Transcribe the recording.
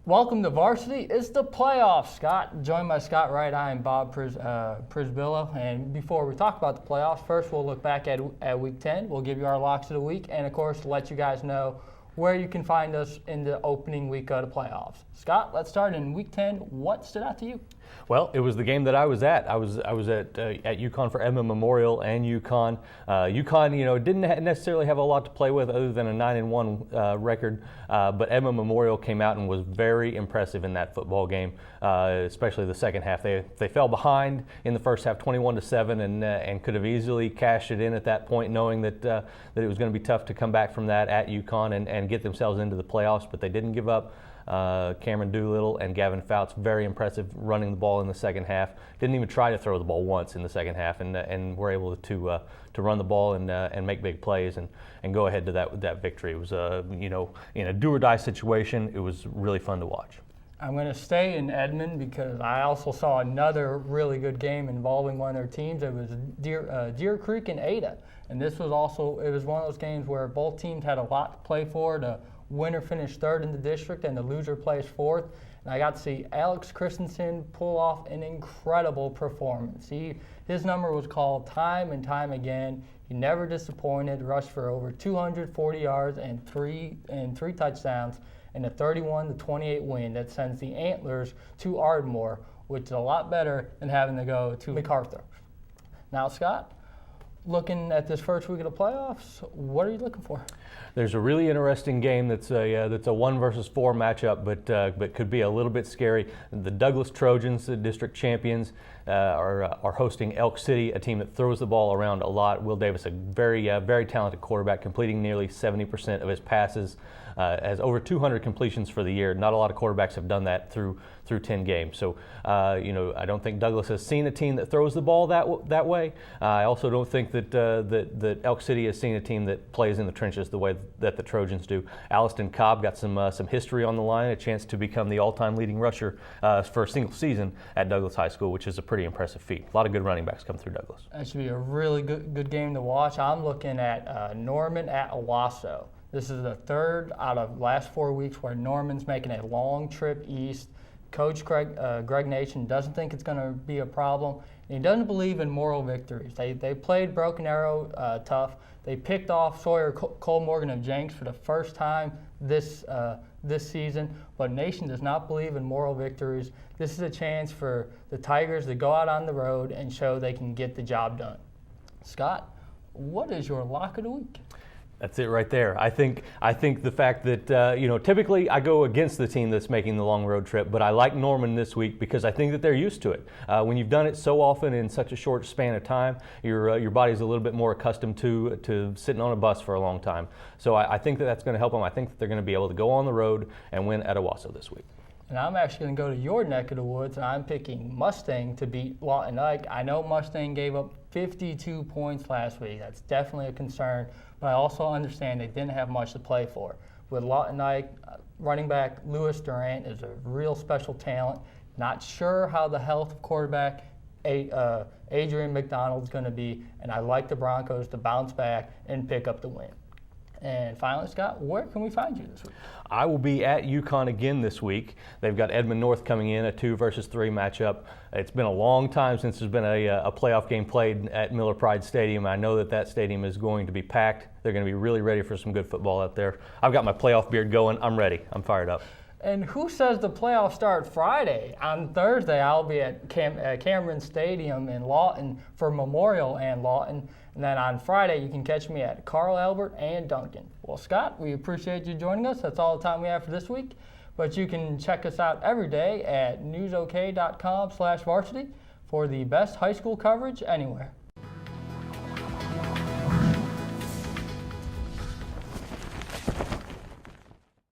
Welcome to Varsity. It's the playoffs, Scott. Joined by Scott Wright, I am Bob Przybylo. And before we talk about the playoffs, first we'll look back at Week 10. We'll give you our locks of the week, and of course, let you guys know where you can find us in the opening week of the playoffs. Scott, let's start in Week 10. What stood out to you? Well, it was the game that I was at. I was at UConn for Emma Memorial and UConn. UConn, didn't necessarily have a lot to play with other than a 9-1 record. But Emma Memorial came out and was very impressive in that football game, especially the second half. They fell behind in the first half, 21-7, and could have easily cashed it in at that point, knowing that it was going to be tough to come back from that at UConn and get themselves into the playoffs. But they didn't give up. Cameron Doolittle and Gavin Fouts, very impressive running the ball in the second half. Didn't even try to throw the ball once in the second half, and were able to run the ball and make big plays and go ahead to that victory. It was in a do or die situation. It was really fun to watch. I'm going to stay in Edmond because I also saw another really good game involving one of their teams. It was Deer Creek and Ada, and it was one of those games where both teams had a lot to play for. The winner finished third in the district, and the loser placed fourth. And I got to see Alex Christensen pull off an incredible performance. His number was called time and time again. He never disappointed. Rushed for over 240 yards and three touchdowns, and a 31-28 win that sends the Antlers to Ardmore, which is a lot better than having to go to MacArthur. Now, Scott, looking at this first week of the playoffs, what are you looking for? There's a really interesting game that's a 1 versus 4 matchup, but could be a little bit scary. The Douglas Trojans, the district champions, are hosting Elk City, a team that throws the ball around a lot. Will Davis, a very talented quarterback, completing nearly 70% of his passes, has over 200 completions for the year. Not a lot of quarterbacks have done that through 10 games. So, I don't think Douglas has seen a team that throws the ball that way. I also don't think that Elk City has seen a team that plays in the trenches the way that the Trojans do. Alliston Cobb got some history on the line, a chance to become the all-time leading rusher for a single season at Douglas High School, which is a pretty impressive feat. A lot of good running backs come through Douglas. That should be a really good game to watch. I'm looking at Norman at Owasso. This is the third out of the last 4 weeks where Norman's making a long trip east. Coach Greg Nation doesn't think it's going to be a problem, and he doesn't believe in moral victories. They played Broken Arrow tough. They picked off Sawyer Cole Morgan of Jenks for the first time this season, but Nation does not believe in moral victories. This is a chance for the Tigers to go out on the road and show they can get the job done. Scott, what is your lock of the week? That's it right there. I think the fact that typically I go against the team that's making the long road trip, but I like Norman this week because I think that they're used to it. When you've done it so often in such a short span of time, your body's a little bit more accustomed to sitting on a bus for a long time. So I think that's going to help them. I think that they're going to be able to go on the road and win at Owasso this week. And I'm actually going to go to your neck of the woods, and I'm picking Mustang to beat Lawton Ike. I know Mustang gave up 52 points last week. That's definitely a concern, but I also understand they didn't have much to play for. With Lawton Ike, running back Lewis Durant is a real special talent. Not sure how the health of quarterback Adrian McDonald is going to be, and I like the Broncos to bounce back and pick up the win. And finally, Scott, where can we find you this week? I will be at UConn again this week. They've got Edmond North coming in, a 2 versus 3 matchup. It's been a long time since there's been a playoff game played at Miller Pride Stadium. I know that stadium is going to be packed. They're going to be really ready for some good football out there. I've got my playoff beard going. I'm ready. I'm fired up. And who says the playoffs start Friday? On Thursday, I'll be at Cameron Stadium in Lawton for Memorial and Lawton. And then on Friday, you can catch me at Carl Albert and Duncan. Well, Scott, we appreciate you joining us. That's all the time we have for this week. But you can check us out every day at newsok.com/varsity for the best high school coverage anywhere.